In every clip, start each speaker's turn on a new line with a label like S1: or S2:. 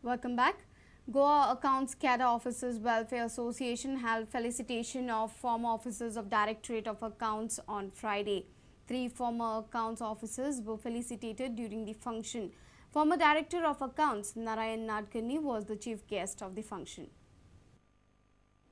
S1: Welcome back. Goa Accounts Cadre Officers Welfare Association held felicitation of former officers of Directorate of Accounts on Friday. 3 former accounts officers were felicitated during the function. Former Director of Accounts Narayan Nadkarni was the chief guest of the function.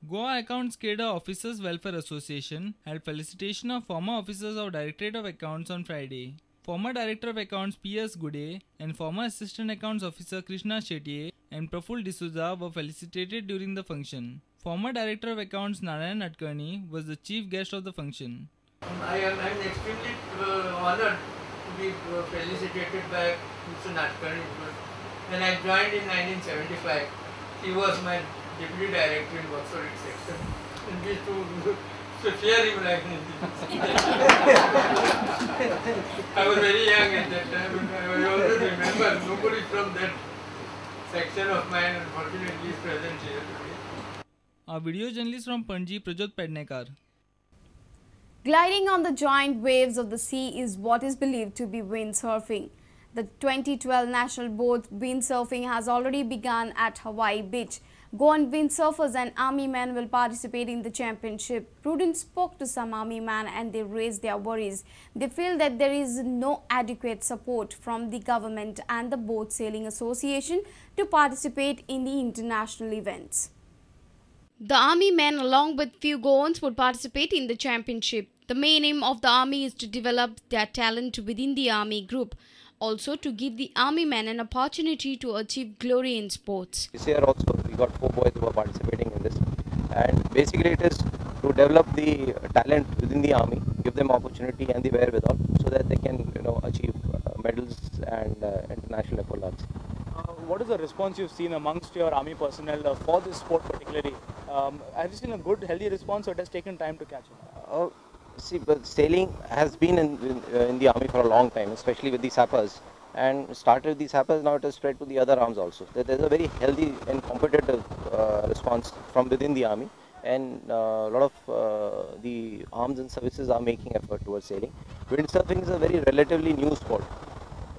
S2: Goa Accounts Cadre Officers Welfare Association held felicitation of former officers of Directorate of Accounts on Friday. Former Director of Accounts P.S. Gude and former Assistant Accounts Officer Krishna Shetty and Praful D'Souza were felicitated during the function. Former Director of Accounts Narayan Nadkarni was the chief guest of the function.
S3: I am extremely honored to be felicitated by Mr. Nadkarni. When I joined in 1975, he was my Deputy Director in Worksorting section. And we used to fear him like I was very young at that time, and I always remember nobody from that section of mine unfortunately is present here today.
S2: Our video journalist from Panji, Prajot Pednekar.
S1: Gliding on the giant waves of the sea is what is believed to be windsurfing. The 2012 national boat windsurfing has already begun at Hawai Beach. Goan windsurfers and army men will participate in the championship. Prudent spoke to some army men and they raised their worries. They feel that there is no adequate support from the government and the Boat Sailing Association to participate in the international events. The army men along with few Goans would participate in the championship. The main aim of the army is to develop their talent within the army group. Also to give the army men an opportunity to achieve glory in sports.
S4: This year also we got 4 boys who are participating in this, and basically it is to develop the talent within the army, give them opportunity and the wherewithal so that they can achieve medals and international accolades.
S5: What is the response you've seen amongst your army personnel for this sport particularly? Have you seen a good healthy response or it has taken time to catch up?
S4: See, but sailing has been in the army for a long time, especially with the sappers, and started with the sappers, now it has spread to the other arms also. There's a very healthy and competitive response from within the army, and a lot of the arms and services are making effort towards sailing. Windsurfing is a very relatively new sport.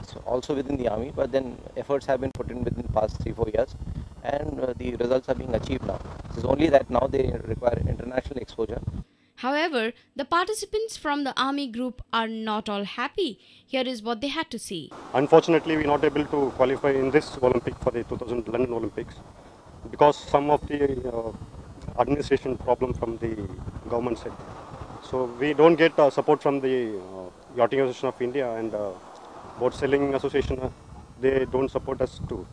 S4: It's also within the army, but then efforts have been put in within the past 3-4 years, and the results are being achieved now. It's only that now they require international exposure.
S1: However, the participants from the army group are not all happy. Here is what they had to say.
S6: Unfortunately, we are not able to qualify in this Olympic for the 2000 London Olympics because some of the administration problem from the government side. So we don't get support from the Yachting Association of India and Boat Sailing Association. They don't support us to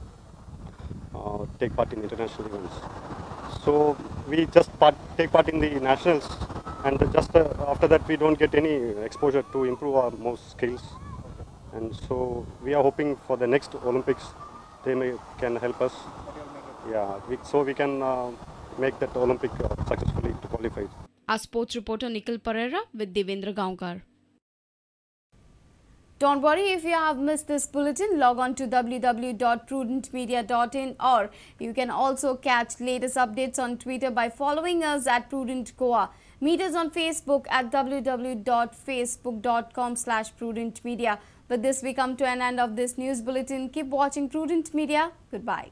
S6: take part in international events. So we just take part in the nationals, and just after that we don't get any exposure to improve our most skills. And so we are hoping for the next Olympics they can help us. Yeah, so we can make that Olympic successfully to qualify.
S1: Our sports reporter Nikhil Pereira with Devendra Gaonkar. Don't worry if you have missed this bulletin, log on to www.prudentmedia.in, or you can also catch latest updates on Twitter by following us at Prudent Goa. Meet us on Facebook at www.facebook.com/prudentmedia. With this, we come to an end of this news bulletin. Keep watching Prudent Media. Goodbye.